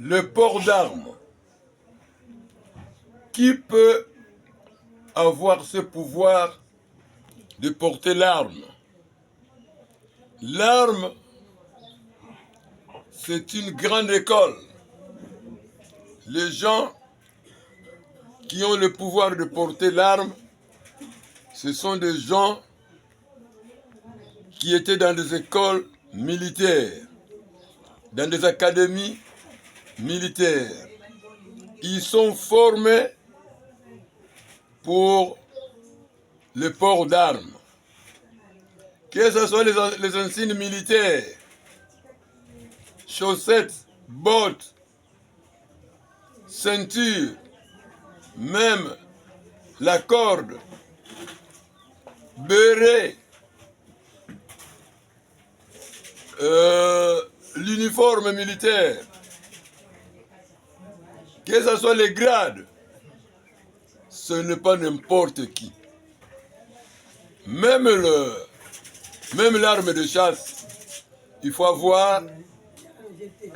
Le port d'armes. Qui peut avoir ce pouvoir de porter l'arme? L'arme, c'est une grande école. Les gens qui ont le pouvoir de porter l'arme, ce sont des gens qui étaient dans des écoles militaires, dans des académies militaires. Ils sont formés pour le port d'armes. Que ce soit les insignes militaires, chaussettes, bottes, ceinture, même la corde, béret, l'uniforme militaire, que ce soit les grades, ce n'est pas n'importe qui. Même l'arme de chasse, il faut avoir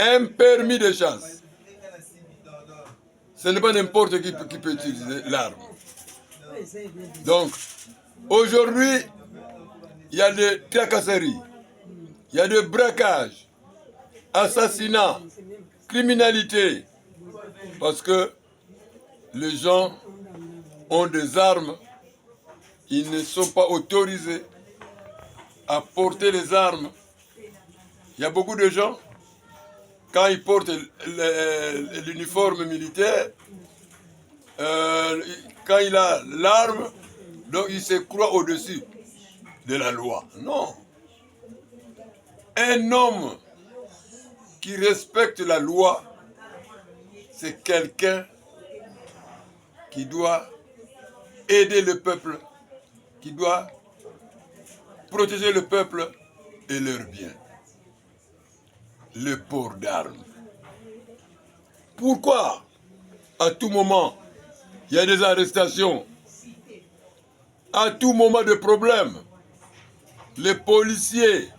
un permis de chasse. Ce n'est pas n'importe qui peut utiliser l'arme. Donc, aujourd'hui, il y a des tracasseries, il y a des braquages, assassinats, criminalité, parce que les gens ont des armes, ils ne sont pas autorisés à porter les armes. Il y a beaucoup de gens, quand ils portent l'uniforme militaire, quand il a l'arme, donc il se croit au-dessus de la loi. Non. Un homme qui respecte la loi, c'est quelqu'un qui doit aider le peuple, qui doit protéger le peuple et leurs biens. Le port d'armes. Pourquoi à tout moment il y a des arrestations? À tout moment de problème, les policiers,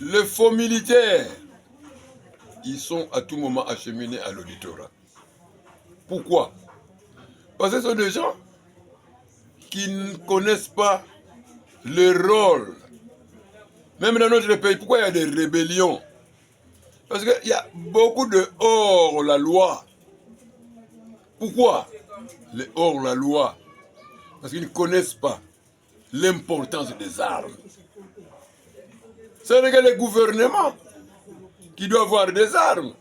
les faux militaires, ils sont à tout moment acheminés à l'auditorat. Pourquoi? Parce que ce sont des gens qui ne connaissent pas le rôle. Même dans notre pays, pourquoi il y a des rébellions? Parce qu'il y a beaucoup de hors-la-loi. Pourquoi les hors-la-loi? Parce qu'ils ne connaissent pas l'importance des armes. Ce n'est que le gouvernement qui doit avoir des armes.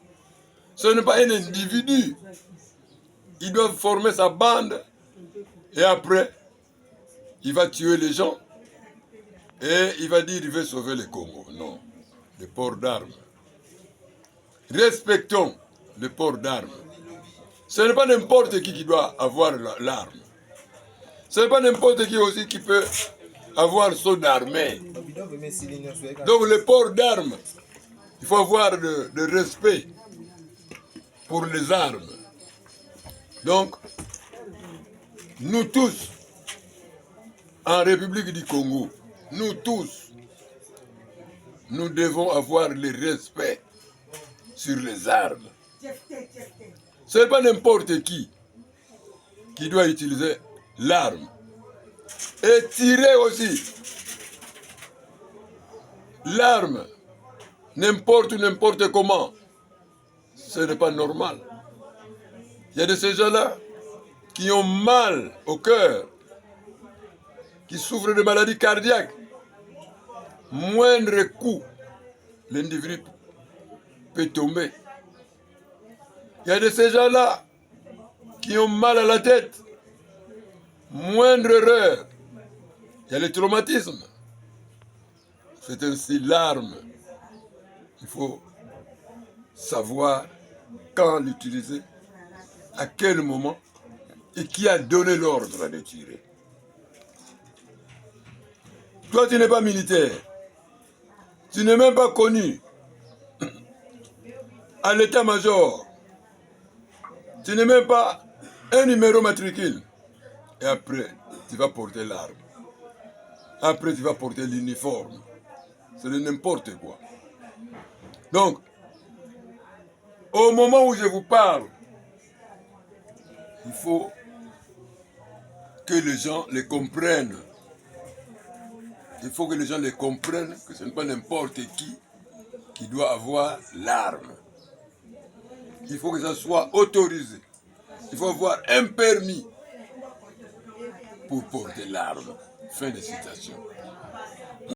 Ce n'est pas un individu. Il doit former sa bande et après, il va tuer les gens et il va dire qu'il veut sauver le Congo. Non, le port d'armes. Respectons le port d'armes. Ce n'est pas n'importe qui doit avoir l'arme. Ce n'est pas n'importe qui aussi qui peut avoir son armée. Donc le port d'armes, il faut avoir de respect pour les armes. Donc, nous tous, en République du Congo, nous tous, nous devons avoir le respect sur les armes. Ce n'est pas n'importe qui doit utiliser l'arme. Et tirer aussi l'arme, n'importe comment, ce n'est pas normal. Il y a de ces gens-là qui ont mal au cœur, qui souffrent de maladies cardiaques. Moindre coup, l'individu peut tomber. Il y a de ces gens-là qui ont mal à la tête. Moindre erreur, il y a le traumatisme. C'est ainsi l'arme. Il faut savoir quand l'utiliser, à quel moment, et qui a donné l'ordre de tirer. Toi, tu n'es pas militaire. Tu n'es même pas connu à l'état-major. Tu n'es même pas un numéro matricule. Et après, tu vas porter l'arme. Après, tu vas porter l'uniforme. C'est n'importe quoi. Donc, Au moment où je vous parle, il faut que les gens les comprennent. Il faut que les gens les comprennent que ce n'est pas n'importe qui doit avoir l'arme. Il faut que ça soit autorisé. Il faut avoir un permis pour porter l'arme. Fin de citation.